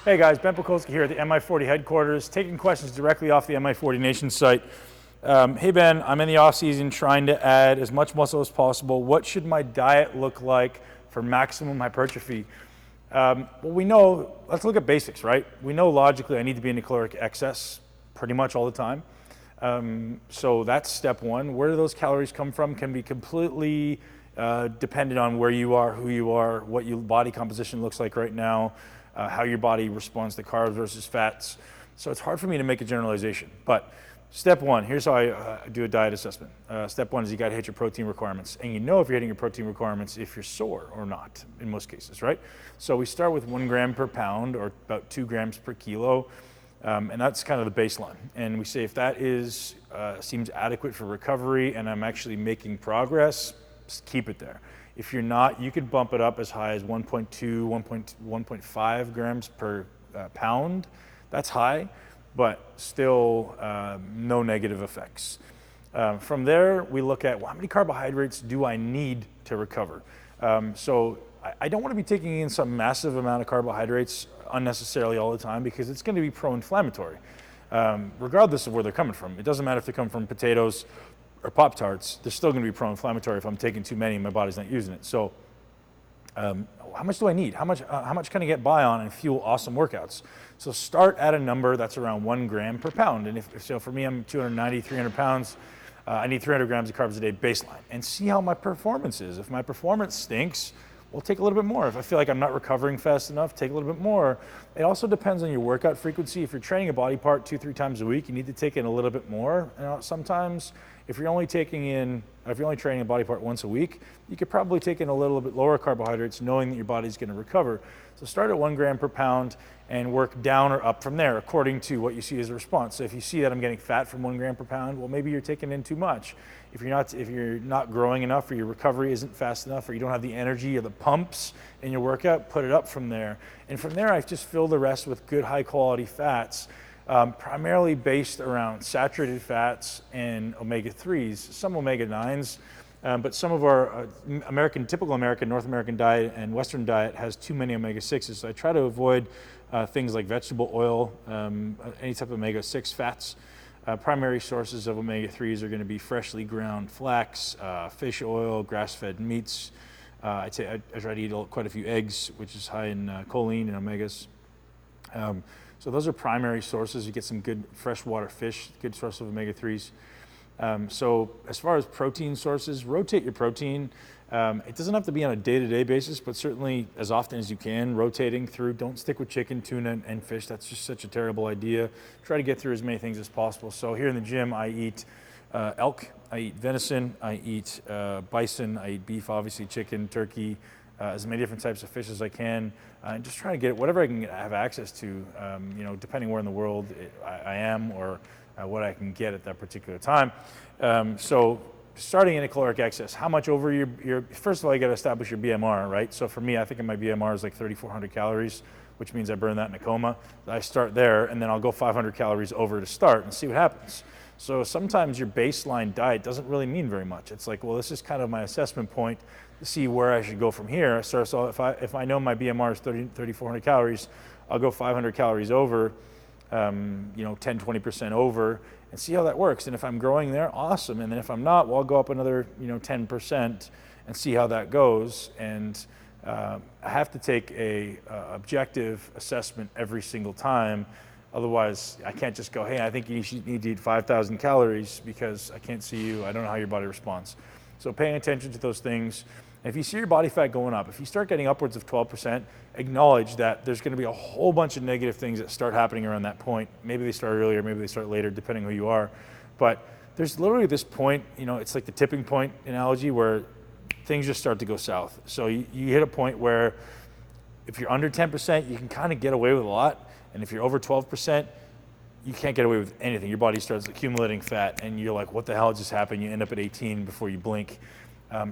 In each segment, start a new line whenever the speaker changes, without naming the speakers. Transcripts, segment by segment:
Hey guys, Ben Pakulski here at the Mi40 headquarters, taking questions directly off the Mi40 Nation site. Hey Ben, I'm in the off season trying to add as much muscle as possible. What should my diet look like for maximum hypertrophy? Well, we know, let's look at basics, right? We know logically I need to be in a caloric excess pretty much all the time. So that's step one. Where do those calories come from can be completely dependent on where you are, who you are, what your body composition looks like right now, how your body responds to carbs versus fats. So it's hard for me to make a generalization. But step one, here's how I do a diet assessment. Step one is you got to hit your protein requirements. And you know if you're hitting your protein requirements if you're sore or not, in most cases, right? So we start with 1 gram per pound or about 2 grams per kilo. And that's kind of the baseline. And we say if that is seems adequate for recovery and I'm actually making progress, just keep it there. If you're not, you could bump it up as high as 1.2, 1.5 grams per pound. That's high, but still no negative effects. From there, we look at, well, how many carbohydrates do I need to recover? So I don't want to be taking in some massive amount of carbohydrates unnecessarily all the time because it's going to be pro-inflammatory, regardless of where they're coming from. It doesn't matter if they come from potatoes or Pop-Tarts, they're still going to be pro-inflammatory if I'm taking too many and my body's not using it. So how much do I need? How much can I get by on and fuel awesome workouts? So start at a number that's around 1 gram per pound. And so for me, I'm 290, 300 pounds. I need 300 grams of carbs a day baseline and see how my performance is. If my performance stinks, we'll take a little bit more. If I feel like I'm not recovering fast enough, take a little bit more. It also depends on your workout frequency. If you're training a body part 2-3 times a week, you need to take in a little bit more. Sometimes if you're only training a body part once a week, you could probably take in a little bit lower carbohydrates knowing that your body's going to recover. So start at 1 gram per pound and work down or up from there according to what you see as a response. So if you see that I'm getting fat from 1 gram per pound, well, maybe you're taking in too much. If you're not growing enough or your recovery isn't fast enough or you don't have the energy or the pumps in your workout, put it up from there. And from there, I just fill the rest with good high quality fats, primarily based around saturated fats and omega-3s, some omega-9s, but some of our typical American, North American diet and Western diet has too many omega-6s. So I try to avoid things like vegetable oil, any type of omega-6 fats. Primary sources of omega-3s are going to be freshly ground flax, fish oil, grass-fed meats. I'd say I try to eat quite a few eggs, which is high in choline and omegas. So those are primary sources. You get some good freshwater fish, good source of omega-3s. So as far as protein sources, rotate your protein. It doesn't have to be on a day-to-day basis, but certainly as often as you can, rotating through. Don't stick with chicken, tuna, and fish. That's just such a terrible idea. Try to get through as many things as possible. So here in the gym, I eat elk, I eat venison, I eat bison, I eat beef, obviously chicken, turkey, as many different types of fish as I can, and just trying to get whatever I can have access to, depending where in the world I am or what I can get at that particular time. So starting in a caloric excess, how much over your first of all, you got to establish your BMR, right? So for me, I think my BMR is like 3,400 calories, which means I burn that in a coma. I start there, and then I'll go 500 calories over to start and see what happens. So sometimes your baseline diet doesn't really mean very much. It's like, well, this is kind of my assessment point to see where I should go from here. So if I know my BMR is 3,400 calories, I'll go 500 calories over, 10-20% over, and see how that works. And if I'm growing there, awesome. And then if I'm not, well, I'll go up another 10% and see how that goes. And I have to take a objective assessment every single time. Otherwise, I can't just go, hey, I think you need to eat 5,000 calories because I can't see you. I don't know how your body responds. So paying attention to those things. And if you see your body fat going up, if you start getting upwards of 12%, acknowledge that there's going to be a whole bunch of negative things that start happening around that point. Maybe they start earlier, maybe they start later, depending who you are. But there's literally this point, it's like the tipping point analogy where things just start to go south. So you hit a point where if you're under 10%, you can kind of get away with a lot. And if you're over 12%, you can't get away with anything. Your body starts accumulating fat and you're like, what the hell just happened? You end up at 18 before you blink.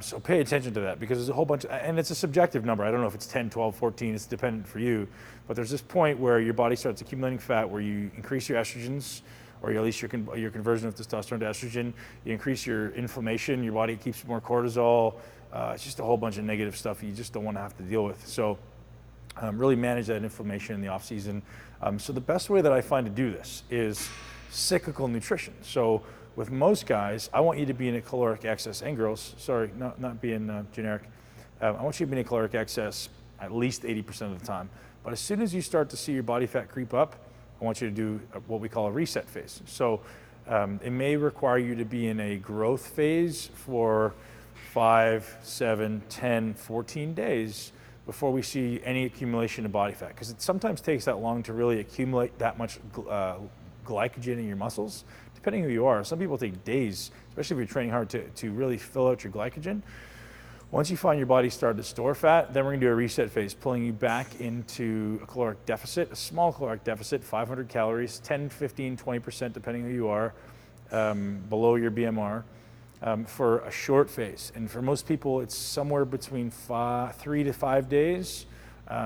So pay attention to that because there's a whole bunch, and it's a subjective number. I don't know if it's 10, 12, 14, it's dependent for you. But there's this point where your body starts accumulating fat where you increase your estrogens, or at least your conversion of testosterone to estrogen. You increase your inflammation, your body keeps more cortisol. It's just a whole bunch of negative stuff you just don't want to have to deal with. So really manage that inflammation in the off season. So the best way that I find to do this is cyclical nutrition. So with most guys, I want you to be in a caloric excess, and girls, sorry, not being generic. I want you to be in a caloric excess at least 80% of the time. But as soon as you start to see your body fat creep up, I want you to do what we call a reset phase. So it may require you to be in a growth phase for 5, 7, 10, 14 days before we see any accumulation of body fat, because it sometimes takes that long to really accumulate that much glycogen in your muscles, depending who you are. Some people take days, especially if you're training hard, to really fill out your glycogen. Once you find your body started to store fat, then we're gonna do a reset phase, pulling you back into a caloric deficit, a small caloric deficit, 500 calories, 10, 15, 20%, depending who you are, below your BMR, for a short phase. And for most people, it's somewhere between 3 to 5 days.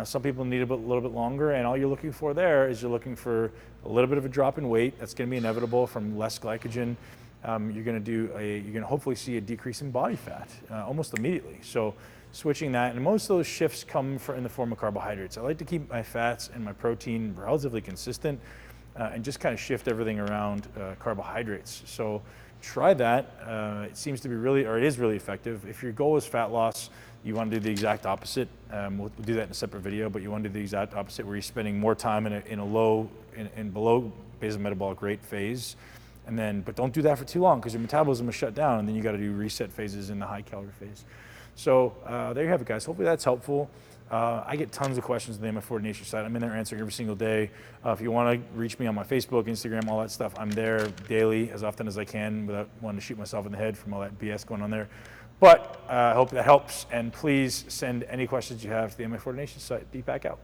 Some people need a little bit longer, and all you're looking for there is you're looking for a little bit of a drop in weight. That's gonna be inevitable from less glycogen. You're gonna hopefully see a decrease in body fat almost immediately. So switching that, and most of those shifts come in the form of carbohydrates. I like to keep my fats and my protein relatively consistent and just kind of shift everything around carbohydrates. So try that. It seems to be it is really effective. If your goal is fat loss, you want to do the exact opposite. We'll do that in a separate video, but you want to do the exact opposite, where you're spending more time in below basal metabolic rate phase. But don't do that for too long, because your metabolism is shut down, and then you got to do reset phases in the high calorie phase. So there you have it, guys. Hopefully that's helpful. I get tons of questions on the Mi40 Nation site. I'm in there answering every single day. If you want to reach me on my Facebook, Instagram, all that stuff, I'm there daily, as often as I can, without wanting to shoot myself in the head from all that BS going on there. But I hope that helps, and please send any questions you have to the Mi40 Nation site. Deepak out.